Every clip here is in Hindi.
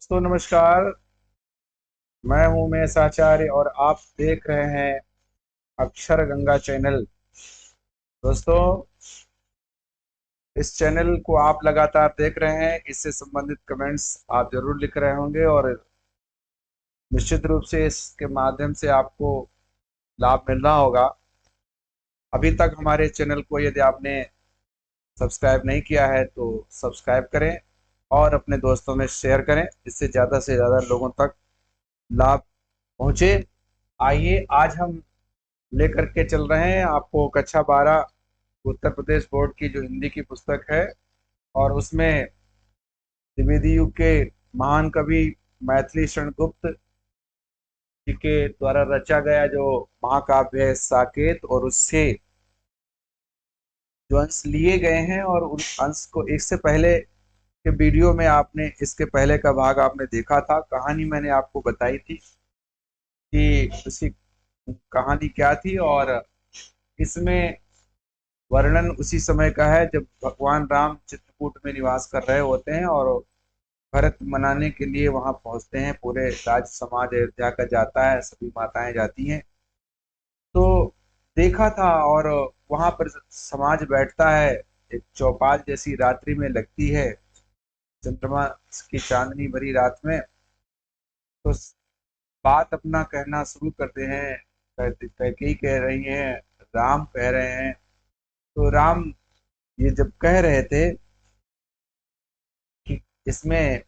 दोस्तों नमस्कार। मैं हूं उमेश आचार्य और आप देख रहे हैं अक्षर गंगा चैनल। दोस्तों, इस चैनल को आप लगातार देख रहे हैं, इससे संबंधित कमेंट्स आप जरूर लिख रहे होंगे और निश्चित रूप से इसके माध्यम से आपको लाभ मिल रहा होगा। अभी तक हमारे चैनल को यदि आपने सब्सक्राइब नहीं किया है तो सब्सक्राइब करें और अपने दोस्तों में शेयर करें, इससे ज़्यादा से ज़्यादा लोगों तक लाभ पहुँचे। आइए आज हम लेकर के चल रहे हैं आपको कक्षा 12 उत्तर प्रदेश बोर्ड की जो हिंदी की पुस्तक है, और उसमें द्विवेदी युग के महान कवि मैथिली शरण गुप्त जी के द्वारा रचा गया जो महाकाव्य है साकेत, और उससे जो अंश लिए गए हैं, और उन अंश को इससे पहले के वीडियो में आपने इसके पहले का भाग आपने देखा था। कहानी मैंने आपको बताई थी कि उसकी कहानी क्या थी, और इसमें वर्णन उसी समय का है जब भगवान राम चित्रकूट में निवास कर रहे होते हैं और भरत मनाने के लिए वहां पहुंचते हैं। पूरे राज समाज अयोध्या का जाता है, सभी माताएं जाती हैं। तो देखा था, और वहां पर समाज बैठता है, एक चौपाल जैसी रात्रि में लगती है, चंद्रमा की चांदनी भरी रात में। तो बात अपना कहना शुरू करते हैं। कैकेयी कह रही हैं, राम कह रहे हैं। तो राम ये जब कह रहे थे कि इसमें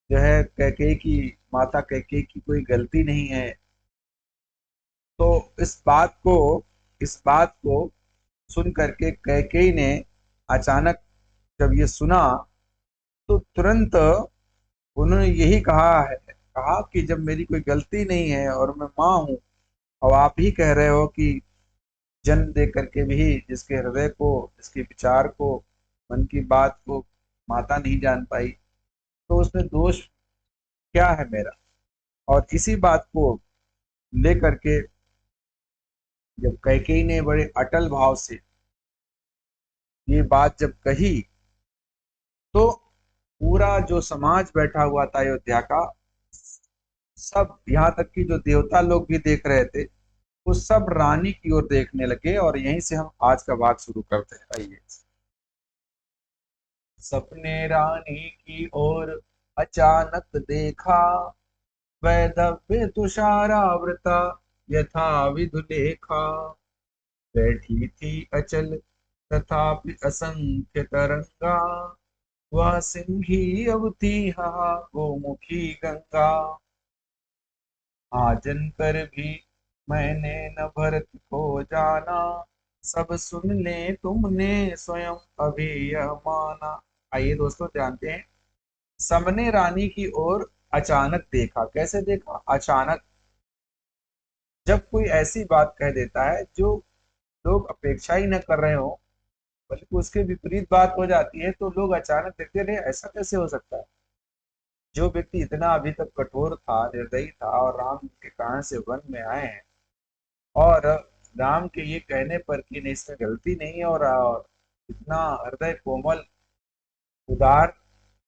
जो है कैकेयी की, माता कैकेयी की कोई गलती नहीं है, तो इस बात को सुन करके कैकेयी ने अचानक जब ये सुना तो तुरंत उन्होंने यही कहा कि जब मेरी कोई गलती नहीं है और मैं माँ हूँ, और आप ही कह रहे हो कि जन्म दे करके भी जिसके हृदय को, जिसके विचार को, मन की बात को माता नहीं जान पाई, तो उसमें दोष क्या है मेरा। और इसी बात को लेकर के जब कैकेयी ने बड़े अटल भाव से ये बात जब कही, तो पूरा जो समाज बैठा हुआ था अयोध्या का, सब यहाँ तक कि जो देवता लोग भी देख रहे थे, वो सब रानी की ओर देखने लगे। और यहीं से हम आज का भाग शुरू करते हैं। आइए। सपने रानी की ओर अचानक देखा, वैदव्य तुषारावृता यथा विधुलेखा, बैठी थी अचल तथापि असंख्य तरंगा, वह सिंही अवती गोमुखी गंगा, आजन कर भी मैंने न भरत को जाना, सब सुन ले तुमने स्वयं अभी यह माना। आइए दोस्तों जानते हैं, सबने रानी की ओर अचानक देखा। कैसे देखा? अचानक। जब कोई ऐसी बात कह देता है जो लोग अपेक्षा ही न कर रहे हो, बल्कि उसके विपरीत बात हो जाती है, तो लोग अचानक देखते रहे ऐसा कैसे हो सकता है। जो व्यक्ति इतना अभी तक कठोर था, निर्दयी था, और राम के कारण से वन में आए हैं, और राम के ये कहने पर कि नहीं इसमें गलती नहीं है, और इतना हृदय कोमल उदार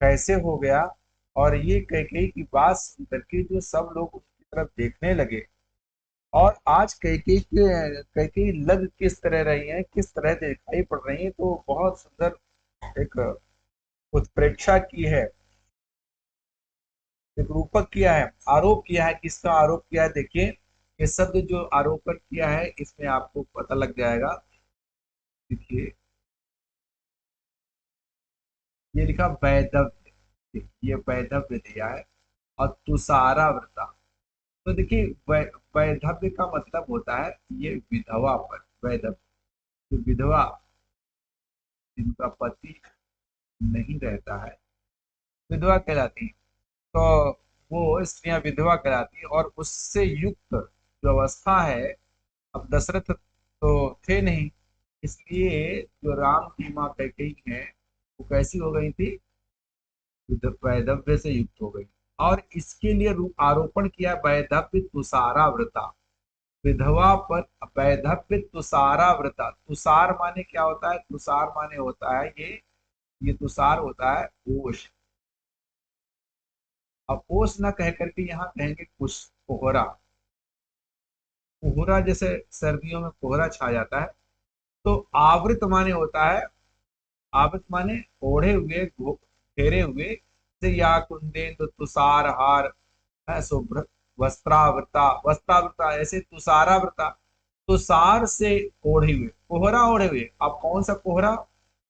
कैसे हो गया। और ये कैकेयी की बात सुन करके जो सब लोग उसकी तरफ देखने लगे, और आज कैकेयी लग किस तरह रही है, किस तरह दिखाई पड़ रही है, तो बहुत सुंदर एक उत्प्रेक्षा की है, एक रूपक किया है, आरोप किया है। किसका आरोप किया है? देखिए, ये शब्द जो आरोपण किया है इसमें आपको पता लग जाएगा। देखिए, ये लिखा वैदव्य, ये वैदव्य दिया है, और तुषारा व्रता। तो देखिए, वैधव्य का मतलब होता है ये विधवा पर। वैधव्य, जो विधवा, जिनका पति नहीं रहता है, विधवा कहलाती है। तो वो स्त्रियां विधवा कहलाती है, और उससे युक्त जो अवस्था है, अब दशरथ तो थे नहीं, इसलिए जो राम की माँ कैकेयी है वो कैसी हो गई थी? वैधव्य से युक्त हो गई। और इसके लिए आरोपण किया वैधव्य तुषारा व्रता, विधवा पर वैधव्य तुषारा व्रता। तुषार माने क्या होता है? तुषार माने होता है ये तुषार होता है ओश। अब ओस ना कह करके यहाँ कहेंगे कुछ कोहरा। कोहरा जैसे सर्दियों में कोहरा छा जाता है, तो आवृत माने होता है, आवृत माने ओढ़े हुए, घेरे हुए, जैसे या कुंदेन्दु तुषार हार है, शुभ्र वस्त्रावृता, वस्त्रावृता ऐसे तुषारावृता, तुषार से ओढ़े हुए, कोहरा ओढ़े हुए। अब कौन सा कोहरा?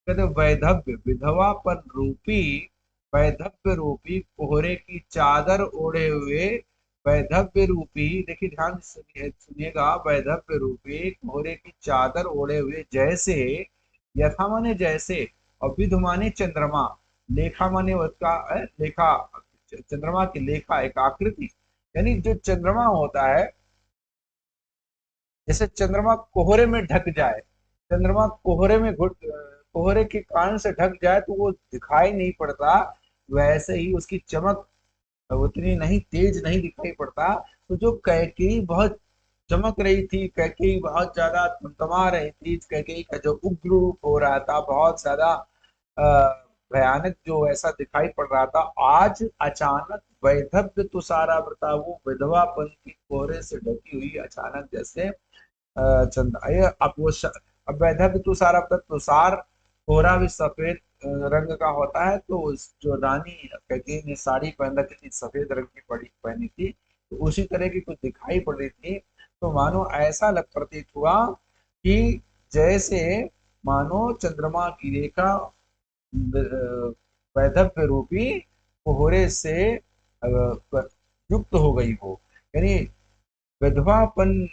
कहते वैधव्य, विधवापन रूपी, वैधव्य रूपी कोहरे की चादर ओढ़े हुए, वैधव्य रूपी, देखिए ध्यान से सुनिएगा, वैधव्य रूपी कोहरे की चादर ओढ़े हुए, जैसे, यथा माने जैसे, और विधु माने चंद्रमा, लेखा माने उसका लेखा, चंद्रमा की लेखा एक आकृति, यानी जो चंद्रमा होता है, जैसे चंद्रमा कोहरे में ढक जाए, चंद्रमा कोहरे में कोहरे के कारण से ढक जाए तो वो दिखाई नहीं पड़ता, वैसे ही उसकी चमक उतनी नहीं, तेज नहीं दिखाई पड़ता। तो जो कैकेयी बहुत चमक रही थी, कैकेयी बहुत ज्यादा तमतमा रही थी, कैकेयी का जो उग्र रूप हो रहा था, बहुत ज्यादा भयानक जो ऐसा दिखाई पड़ रहा था, आज अचानक वैधव्य तुषारावृता, वो विधवापन की कोहरे से ढकी हुई अचानक जैसे चंदा, ये अब वो अब वैधव्य तुषार, अब तक तुषार कोहरा भी सफेद रंग का होता है, तो जो रानी कैकेयी ने साड़ी पहन रखी थी, सफेद रंग की पड़ी पहनी थी, तो उसी तरह की कुछ दिखाई पड़ रही थी। तो मानो ऐसा लग प्रतीत हुआ कि जैसे मानो चंद्रमा की रेखा वैधव्य रूपी कोहरे से युक्त हो गई हो, यानी विधवापन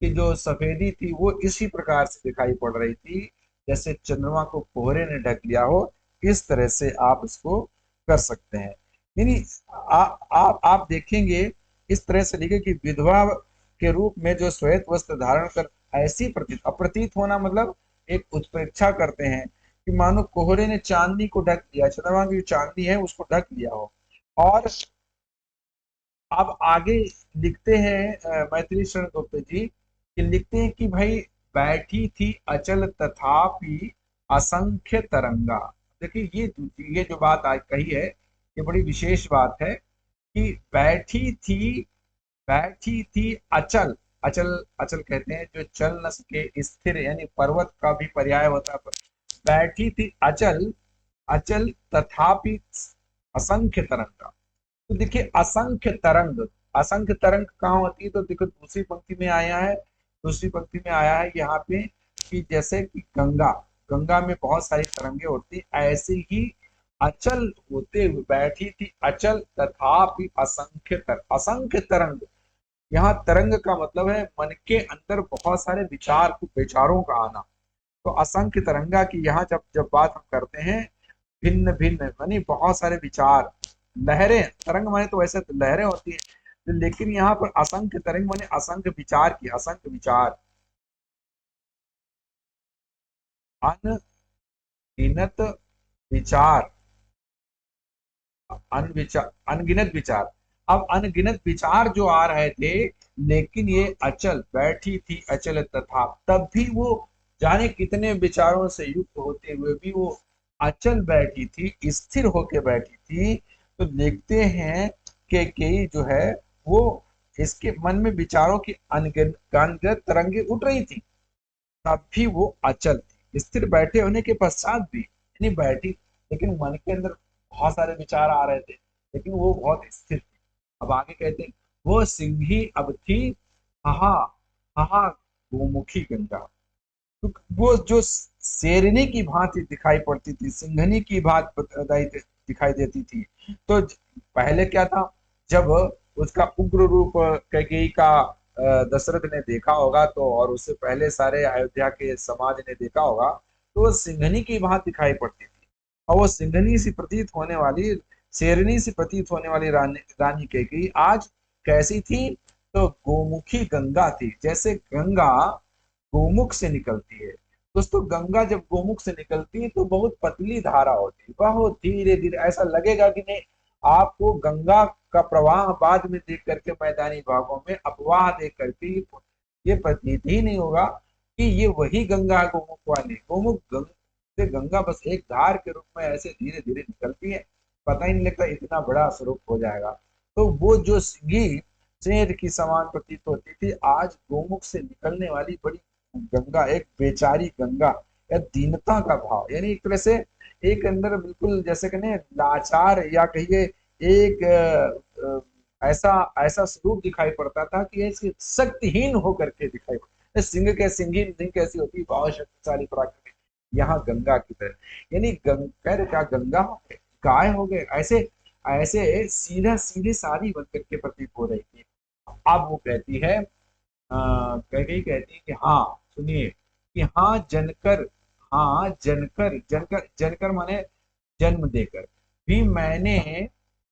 की जो सफेदी थी वो इसी प्रकार से दिखाई पड़ रही थी, जैसे चंद्रमा को कोहरे ने ढक लिया हो। इस तरह से आप इसको कर सकते हैं। यानी आप देखेंगे, इस तरह से लिखे कि विधवा के रूप में जो श्वेत वस्त्र धारण कर, ऐसी प्रतीत, अप्रतीत होना मतलब एक उत्प्रेक्षा करते हैं कि मानो कोहरे ने चांदनी को ढक लिया, चंद्रमा की जो चांदनी है उसको ढक लिया हो। और अब आगे लिखते हैं मैथिली शरण गुप्त जी, कि लिखते हैं कि भाई बैठी थी अचल तथापि असंख्य तरंगा। देखिए ये जो बात आज कही है, ये बड़ी विशेष बात है कि बैठी थी अचल, अचल, अचल कहते हैं जो चल न सके, स्थिर, यानी पर्वत का भी पर्याय होता है। बैठी थी अचल, अचल तथापि असंख्य तरंगा। तो देखिए असंख्य तरंग, असंख्य तरंग कहाँ होती है? तो देखो दूसरी पंक्ति में आया है, दूसरी पंक्ति में आया है यहाँ पे कि जैसे कि गंगा, गंगा में बहुत सारी तरंगे उठती, ऐसे ही अचल होते हुए बैठी थी अचल तथापि असंख्य असंख्य तरंग। यहाँ तरंग का मतलब है मन के अंदर बहुत सारे विचार, विचारों का आना। तो असंख्य तरंगा की यहाँ जब जब बात हम करते हैं, भिन्न भिन्न मानी बहुत सारे विचार, लहरें, तरंग माने तो वैसे तो लहरें होती है, लेकिन यहाँ पर असंख्य तरंग माने असंख्य विचार की, असंख्य विचार, अनगिनत विचार, अनगिनत विचार। अब अनगिनत विचार जो आ रहे थे, लेकिन ये अचल बैठी थी अचल तथा, तब भी वो जाने कितने विचारों से युक्त होते हुए भी वो अचल बैठी थी, स्थिर होके बैठी थी। तो देखते हैं कि जो है वो, इसके मन में विचारों की अनगिनत तरंगे उठ रही थी, तब भी वो अचल थी, स्थिर बैठे होने के पश्चात भी, यानी बैठी, लेकिन मन के अंदर बहुत सारे विचार आ रहे थे, लेकिन वो बहुत स्थिर थी। अब आगे कहते हैं, वो सिंही अब थी हाहा, हाहा गोमुखी गंगा। तो वो जो शेरनी की भांति दिखाई पड़ती थी, सिंघनी की भांति दिखाई देती थी। तो पहले क्या था, जब उसका उग्र रूप कैकेयी का दशरथ ने देखा होगा, तो और उससे पहले सारे अयोध्या के समाज ने देखा होगा, तो वो सिंघनी की भांति दिखाई पड़ती थी। और वो सिंघनी सी प्रतीत होने वाली, शेरनी सी प्रतीत होने वाली रानी कैकेयी आज कैसी थी? तो गोमुखी गंगा थी, जैसे गंगा गोमुख से निकलती है। दोस्तों गंगा जब गोमुख से निकलती है तो बहुत पतली धारा होती है, बहुत धीरे धीरे, ऐसा लगेगा कि नहीं, आपको गंगा का प्रवाह बाद में देख करके मैदानी भागों में अफवाह देख करके ये प्रतीत ही नहीं होगा कि ये वही गंगा है गोमुख वाली। गोमुख से गंगा बस एक धार के रूप में ऐसे धीरे धीरे निकलती है, पता ही नहीं लगता इतना बड़ा स्वरूप हो जाएगा। तो वो जो सिंही शेर की समान प्रतीत होती थी, आज गोमुख से निकलने वाली बड़ी गंगा, एक बेचारी गंगा, या दीनता का भाव, यानी एक तरह से एक अंदर बिल्कुल जैसे कहने लाचार, या कहिए एक ऐसा ऐसा स्वरूप दिखाई पड़ता था कि ऐसे शक्तिहीन होकर के दिखाई पड़ता। सिंह के सिंह सिंह कैसी होती, बहुत शक्तिशाली पराक्रमी, यहाँ गंगा की तरह, यानी कह रहे क्या गंगा हो गए, गाय हो गए, ऐसे ऐसे सीधा सीधे सारी बन करके प्रतीत हो रही थी। अब वो कहती है, कैकेयी कहती है कि हाँ सुनिए, कि हाँ जनकर, हाँ जनकर, जनकर जनकर माने जन्म देकर भी मैंने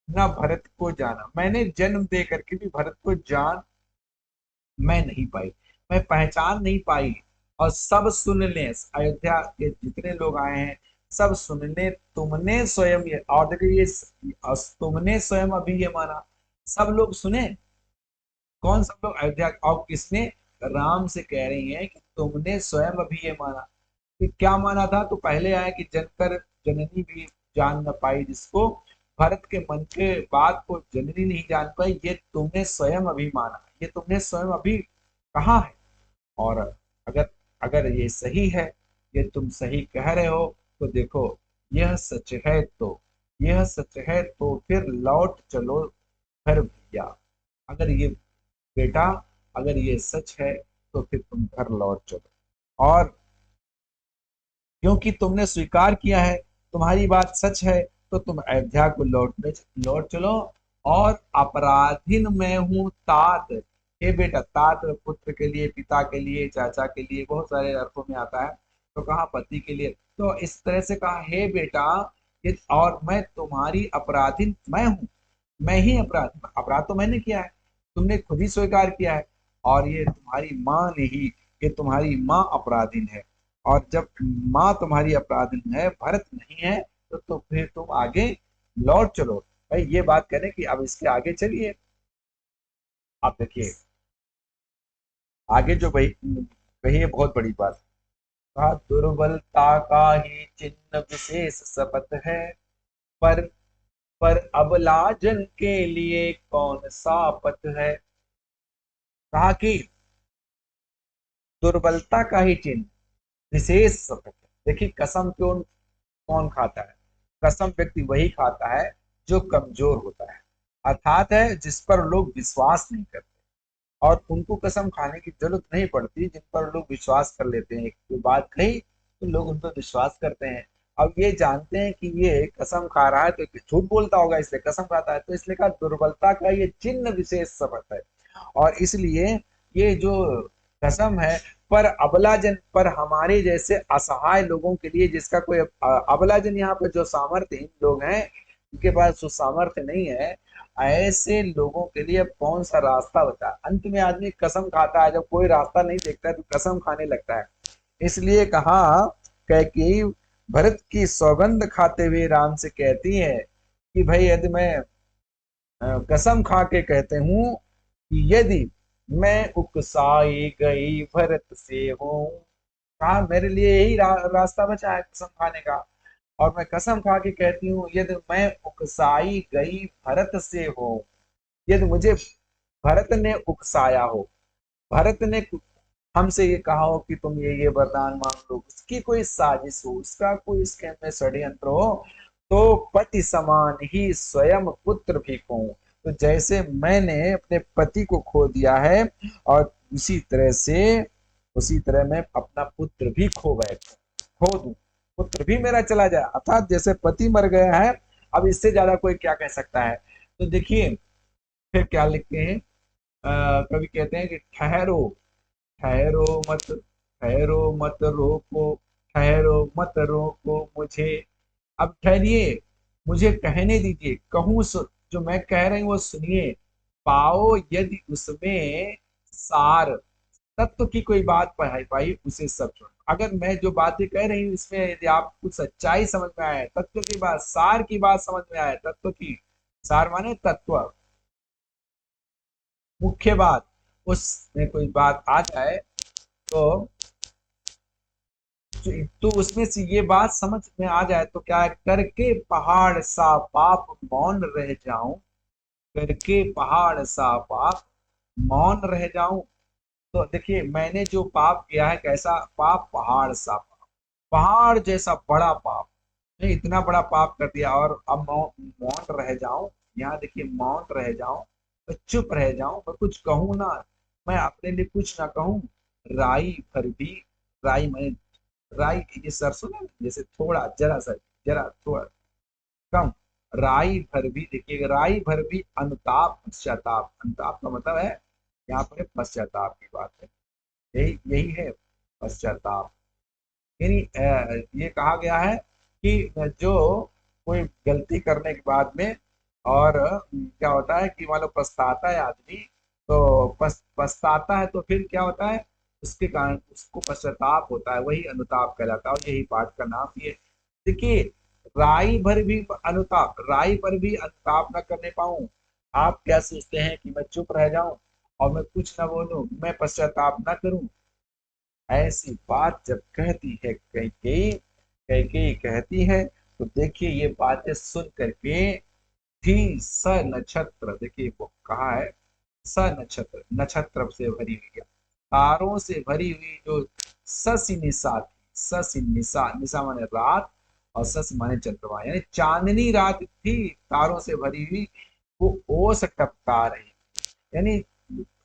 न भरत को जाना, मैंने जन्म दे करके भी भरत को जान मैं नहीं पाई, मैं पहचान नहीं पाई। और सब सुन ले, अयोध्या के जितने लोग आए हैं सब सुन ले, तुमने स्वयं ये, और देखिए ये तुमने स्वयं अभी ये माना, सब लोग सुने, कौन सब लोग, अयोध्या, और किसने, राम से कह रही है कि तुमने स्वयं अभी ये माना, कि क्या माना था, तो पहले आया कि जनकर जननी भी जान न पाई जिसको, भरत के मन के बात को जननी नहीं जान पाई, ये तुमने स्वयं अभी माना, ये तुमने स्वयं अभी कहा है। और अगर अगर ये सही है, ये तुम सही कह रहे हो, तो देखो यह सच है, तो यह सच है तो फिर लौट चलो घर भैया, अगर ये बेटा, अगर ये सच है तो फिर तुम घर लौट चलो, और क्योंकि तुमने स्वीकार किया है, तुम्हारी बात सच है, तो तुम अयोध्या को लौट चलो। और अपराधीन मैं हूँ तात, हे बेटा, तात पुत्र के लिए, पिता के लिए, चाचा के लिए, बहुत सारे अर्थों में आता है, तो कहा पति के लिए, तो इस तरह से कहा हे बेटा, ये और मैं तुम्हारी अपराधीन मैं हूँ, मैं ही अपराध, अपराध तो मैंने किया है, तुमने खुद ही स्वीकार किया है, और ये तुम्हारी माँ ने ही, ये तुम्हारी माँ अपराधीन है, और जब माँ तुम्हारी अपराधीन है, भरत नहीं है, तो फिर तुम आगे लौट चलो। भाई ये बात करें कि अब इसके आगे चलिए, आप देखिए आगे जो भाई कही है बहुत बड़ी बात, कहा दुर्बलता का ही चिन्ह विशेष शपथ है, पर पर अबला जन के लिए कौन सा पथ है। कहा कि दुर्बलता का ही चिन्ह विशेष शपथ है। देखिए कसम क्यों कौन खाता है, कसम व्यक्ति वही खाता है जो कमजोर होता है, अर्थात है जिस पर लोग विश्वास नहीं करते, और उनको कसम खाने की जरूरत नहीं पड़ती, जिन पर लोग विश्वास कर लेते हैं, कोई बात कही तो लोग उन पर विश्वास करते हैं। अब ये जानते हैं कि ये कसम खा रहा है तो झूठ बोलता होगा, इसलिए कसम खाता है, तो इसलिए कहा दुर्बलता का ये चिन्ह विशेष शपथ है, और इसलिए ये जो कसम है, पर अबला जन, पर हमारे जैसे असहाय लोगों के लिए, जिसका कोई अबला जन, यहाँ पर जो सामर्थ्यहीन लोग हैं, उनके पास जो सामर्थ्य नहीं है, ऐसे लोगों के लिए अब कौन सा रास्ता बता। अंत में आदमी कसम खाता है, जब कोई रास्ता नहीं देखता है तो कसम खाने लगता है। इसलिए कहा कैकेयी भरत की सौगंध खाते हुए राम से कहती है कि भाई यदि मैं कसम खा के कहते हूँ कि यदि मैं उकसाई गई भरत से हूँ, कहा मेरे लिए यही रास्ता बचा है कसम खाने का, और मैं कसम खा के कहती हूँ यदि मैं उकसाई गई भरत से हो, यदि मुझे भरत ने उकसाया हो, भरत ने हमसे ये कहा हो कि तुम ये वरदान मांग लो, उसकी कोई साजिश हो, उसका कोई इसके में षड्यंत्र हो, तो पति समान ही स्वयं पुत्र भी खो, तो जैसे मैंने अपने पति को खो दिया है, और उसी तरह से, उसी तरह मैं अपना पुत्र भी खो दूं, पुत्र भी मेरा चला जाए, अर्थात जैसे पति मर गया है, अब इससे ज्यादा कोई क्या कह सकता है। तो देखिए फिर क्या लिखते हैं, कवि कहते हैं कि ठहरो, ठहरो मत, ठहरो मत रोको, ठहरो मत रोको मुझे, अब ठहरिए, मुझे कहने दीजिए, कहूँ जो मैं कह रही हूँ वो सुनिए, पाओ यदि उसमें सार, तत्व की कोई बात पढ़ाई पाई उसे सब छोड़ो, अगर मैं जो बातें कह रही हूँ इसमें यदि आपको सच्चाई समझ में आए, तत्व की बात, सार की बात समझ में आए, तत्व की, सार माने तत्व, मुख्य बात, उसमें कोई बात आ जाए, तो तो उसमें से ये बात समझ में आ जाए तो क्या है, करके पहाड़ सा पाप मौन रह जाऊं, करके पहाड़ सा पाप मौन रह जाऊं। तो देखिए मैंने जो पाप किया है, कैसा पाप, पहाड़ सा पाप, पहाड़ जैसा बड़ा पाप, नहीं इतना बड़ा पाप कर दिया, और अब मौन रह जाऊं। यहाँ देखिए मौन रह जाऊं, मैं चुप रह जाऊं, मैं कुछ कहूं ना, मैं अपने लिए कुछ ना कहूं। राई भर भी, राई मैं, राई ये सरसों ना, जैसे थोड़ा जरा सा, जरा थोड़ा कम, राई भर भी, देखिए राई भर भी अनुताप पश्चाताप, अनुताप का मतलब है यहाँ पर पश्चाताप की बात है, यही यही है पश्चाताप। यानी ये कहा गया है कि जो कोई गलती करने के बाद में, और क्या होता है कि मान लो पछताता है आदमी, तो पछताता है तो फिर क्या होता है, उसके कारण उसको पश्चाताप होता है, वही अनुताप कहलाता है, और यही पाठ का नाम भी है। देखिए राई भर भी अनुताप, राई पर भी अनुताप न करने पाऊं। आप क्या सोचते हैं कि मैं चुप रह जाऊं और मैं कुछ ना बोलूं, मैं पश्चाताप ना करूं? ऐसी बात जब कहती है कैकेयी, कैकेयी कहती है, तो देखिए ये बातें सुन करके थी स नक्षत्र, देखिए वो कहा है स नक्षत्र, नक्षत्र से भरी हुई है, तारों से भरी हुई जो ससी निशा थी, ससी निशा, निशा माने रात, और सस माने चंद्रमा, यानी चांदनी रात थी, तारों से भरी हुई, वो ओस टपका रही, यानी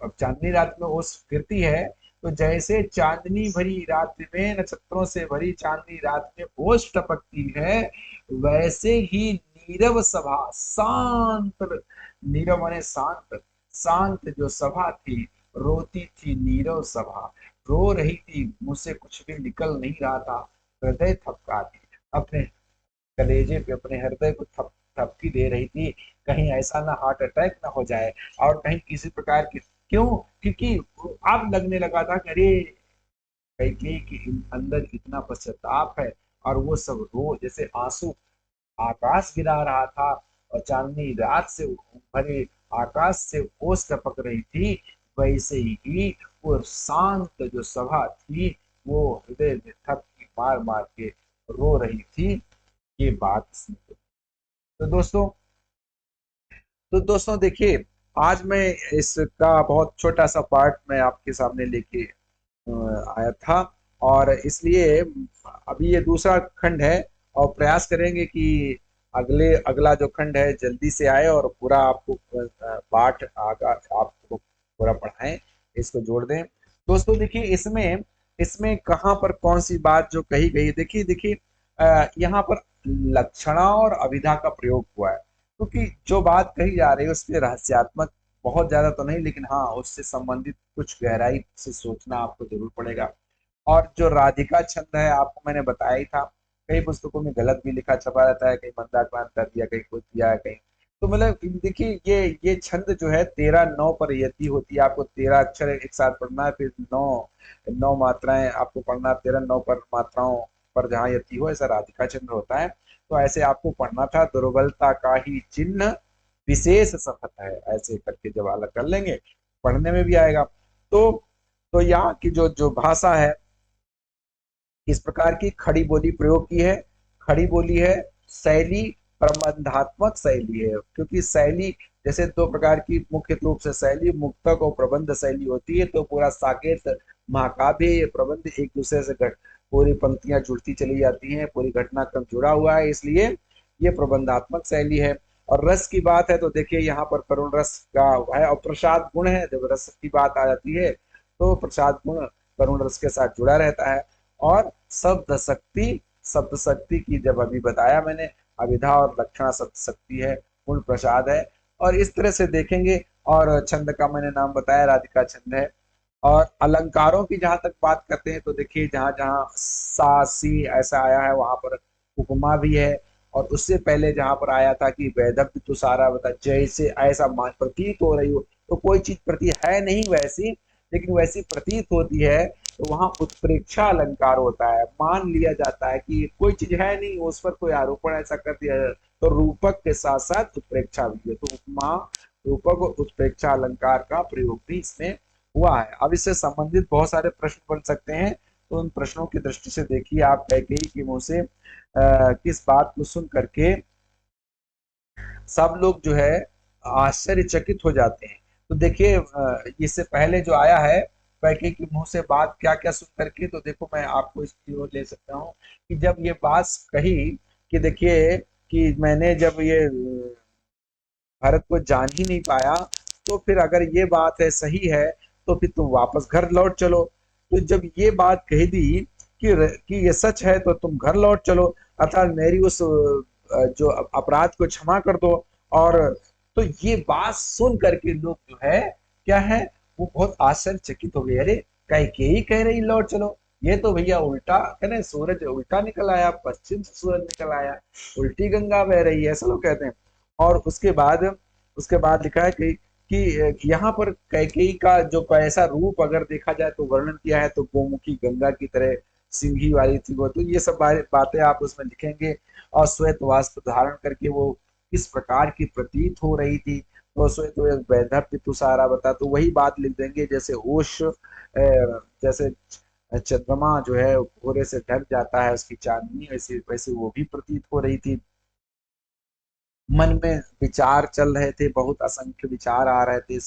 अब चांदनी रात में ओस गिरती है, तो जैसे चांदनी भरी रात में, नक्षत्रों से भरी चांदनी रात में ओस टपकती है, वैसे ही नीरव सभा, शांत, नीरव माने शांत, शांत जो सभा थी, रोती थी नीरव सभा, रो रही थी, मुझसे कुछ भी निकल नहीं रहा था, हृदय थपका थी, अपने कलेजे पे, अपने हृदय को थपकी दे रही थी, कहीं ऐसा ना हार्ट अटैक ना हो जाए, और कहीं किसी प्रकार की, क्यों, क्योंकि अब लगने लगा था कि अरे कैकेयी के अंदर इतना पश्चाताप है, और वो सब रो, जैसे आंसू आकाश गिरा रहा था, और चांदनी रात से भरे आकाश से ओस टपक रही थी, वैसे ही वो शांत जो सभा थी, वो हृदय में थपकी मार मार के रो रही थी, ये बात सुन के। तो दोस्तों देखिए, आज मैं इसका बहुत छोटा सा पार्ट मैं आपके सामने लेके आया था, और इसलिए अभी ये दूसरा खंड है, और प्रयास करेंगे कि अगला जो खंड है जल्दी से आए, और पूरा आपको पाठ आगा आपको पूरा पढ़ाएं, इसको जोड़ दें। दोस्तों देखिए इसमें, इसमें कहाँ पर कौन सी बात जो कही गई है, देखिए देखिए यहाँ पर लक्षणा और अभिधा का प्रयोग हुआ है, क्योंकि जो बात कही जा रही है उसमें रहस्यात्मक बहुत ज्यादा तो नहीं, लेकिन हाँ उससे संबंधित कुछ गहराई से सोचना आपको जरूर पड़ेगा। और जो राधिका छंद है, आपको मैंने बताया ही था, कई पुस्तकों में गलत भी लिखा छपा रहता है, कहीं मंदाक्रांत कर दिया, कहीं कुछ दिया है, कहीं, तो मतलब देखिए ये छंद जो है 13 9 पर यति होती है, आपको 13 अक्षर एक साथ पढ़ना है, फिर 9 9 मात्राएं आपको पढ़ना, 13 9 पर मात्राओं पर जहाँ यति हो, ऐसा राधिका छंद होता है। तो ऐसे आपको पढ़ना था, दुर्बलता का ही चिन्ह विशेष सफत है, ऐसे करके जब अलग कर लेंगे, पढ़ने में भी आएगा। तो यहाँ की जो जो भाषा है, इस प्रकार की खड़ी बोली प्रयोग की है, खड़ी बोली है, शैली प्रबंधात्मक शैली है, क्योंकि शैली जैसे दो प्रकार की मुख्य रूप से शैली, मुक्तक और प्रबंध शैली होती है, तो पूरा साकेत महाकाव्य, ये प्रबंध एक दूसरे से पूरी पंक्तियां जुड़ती चली जाती हैं, पूरी घटनाक्रम जुड़ा हुआ है, इसलिए ये प्रबंधात्मक शैली है। और रस की बात है तो देखिए यहाँ पर करुण रस का है, और प्रसाद गुण है, जब रस की बात आ जाती है तो प्रसाद गुण करुण रस के साथ जुड़ा रहता है। और शब्द शक्ति, शब्द शक्ति की जब अभी बताया मैंने, अभिधा और लक्षणा शब्द शक्ति है, पूर्ण प्रसाद है, और इस तरह से देखेंगे। और छंद का मैंने नाम बताया, राधिका छंद है। और अलंकारों की जहां तक बात करते हैं तो देखिए जहां जहां सा सी ऐसा आया है वहां पर उपमा भी है, और उससे पहले जहां पर आया था कि वैदग्ध तुषारा बता, जैसे ऐसा प्रतीत हो रही हो, तो कोई चीज प्रतीत है नहीं वैसी, लेकिन वैसी प्रतीत होती है, तो वहां उत्प्रेक्षा अलंकार होता है, मान लिया जाता है कि कोई चीज है नहीं, उस पर कोई आरोपण ऐसा कर दिया है, तो रूपक के साथ साथ उत्प्रेक्षा भी है, तो उपमा, रूपक और उत्प्रेक्षा अलंकार का प्रयोग भी इसमें हुआ है। अब इससे संबंधित बहुत सारे प्रश्न बन सकते हैं, तो उन प्रश्नों की दृष्टि से देखिए आप कैकेयी के मुंह से किस बात को सुन करके सब लोग जो है आश्चर्यचकित हो जाते हैं। तो देखिए इससे पहले जो आया है कैकेयी के मुंह से बात क्या क्या सुन करके, तो देखो मैं आपको इसकी ओर ले सकता हूँ कि जब ये बात कही कि देखिए कि मैंने जब ये भारत को जान ही नहीं पाया, तो फिर अगर ये बात है सही है तो फिर तुम वापस घर लौट चलो। तो जब ये बात कह दी कि ये सच है तो तुम घर लौट चलो, अर्थात मेरी उस जो अपराध को क्षमा कर दो। और तो ये बात सुन करके लोग जो है क्या है, वो बहुत आश्चर्यचकित हो गए। अरे कैकेयी कह रही लौट चलो, ये तो भैया उल्टा कह रहे, सूरज उल्टा निकल आया, पश्चिम से सूरज निकल आया, उल्टी गंगा बह रही है, ऐसा लोग कहते हैं। और उसके बाद लिखा है कि यहाँ पर कैकेयी का जो ऐसा रूप अगर देखा जाए तो वर्णन किया है, तो गोमुखी गंगा की तरह सिंघी वाली थी वो। तो ये सब बातें आप उसमें लिखेंगे, और श्वेत वस्त्र धारण करके वो किस प्रकार की प्रतीत हो रही थी, तो श्वेत वैदर्भ तुषारा बता, तो वही बात लिख देंगे जैसे ओश जैसे चंद्रमा जो है कोहरे से ढक जाता है, उसकी चांदनी वैसे वैसे वो भी प्रतीत हो रही थी। मन में विचार चल रहे थे, बहुत असंख्य विचार आ रहे थे,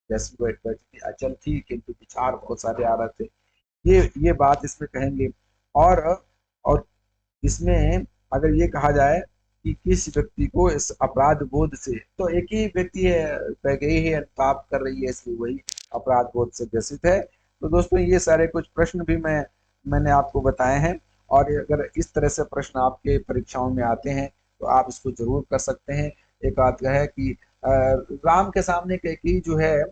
जैसी बैठी अचल थी किंतु विचार बहुत सारे आ रहे थे। ये बात इसमें कहेंगे। और और इसमें अगर ये कहा जाए कि किस व्यक्ति को इस अपराध बोध से, तो एक ही व्यक्ति है, कैकेयी ही अनुताप कर रही है, इसलिए वही अपराध बोध से ग्रसित है। तो दोस्तों ये सारे कुछ प्रश्न भी मैंने आपको बताए हैं। और अगर इस तरह से प्रश्न आपके परीक्षाओं में आते हैं तो आप इसको जरूर कर सकते हैं। एक बात यह है कि राम के सामने कैकेयी जो है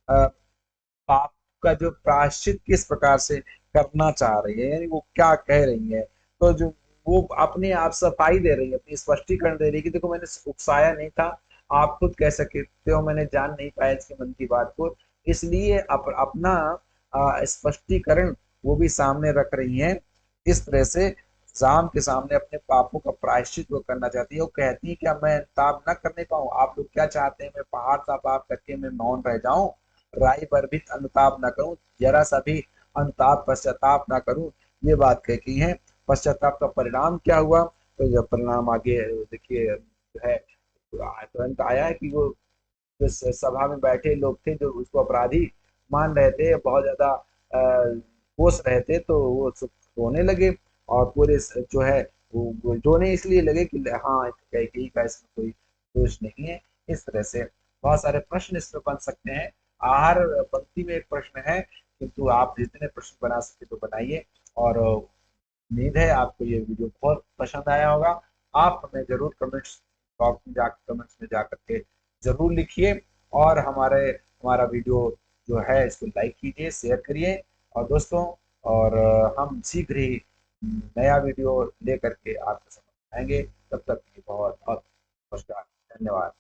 पाप का जो प्रायश्चित किस प्रकार से करना चाह रही है, यानी वो क्या कह रही है, तो जो वो अपने आप सफाई दे रही है, अपनी स्पष्टीकरण दे रही है कि देखो मैंने उकसाया नहीं था, आप खुद कह सकते हो मैंने जान नहीं पाया इसके मन की बात को, इसलिए अपना स्पष्टीकरण वो भी सामने रख रही हैं। इस तरह से राम के सामने अपने पापों का प्रायश्चित वो करना चाहती है। वो कहती है क्या मैं ताप न करने पाऊं, आप लोग क्या चाहते हैं मैं पहाड़ सा पाप करके मैं मौन रह जाऊं, राई पर भी अनुताप न करूं, जरा सा भी अनुताप पश्चाताप न करूं, ये बात कह की है। पश्चाताप का परिणाम क्या हुआ, तो जब परिणाम आगे देखिए जो है तुरंत आया है कि वो जो सभा में बैठे लोग थे जो उसको अपराधी मान रहे थे, बहुत ज्यादा कोस रहे थे, तो वो सब रोने लगे। और पूरे जो है वो रोने इसलिए लगे कि हाँ कैकेयी का इसमें कोई दोष नहीं है। इस तरह से बहुत सारे प्रश्न इसमें बन सकते हैं। हर पंक्ति में एक प्रश्न है, किंतु आप जितने प्रश्न बना सके तो बनाइए। और उम्मीद है आपको ये वीडियो बहुत पसंद आया होगा। आप हमें जरूर कमेंट्स बॉक्स में जाकर कमेंट्स में जाकर के जरूर लिखिए। और हमारा वीडियो जो है इसको लाइक कीजिए, शेयर करिए। और दोस्तों, और हम शीघ्र ही नया वीडियो लेकर के आपके समक्ष आएंगे। तब तक के लिए बहुत बहुत नमस्कार, धन्यवाद।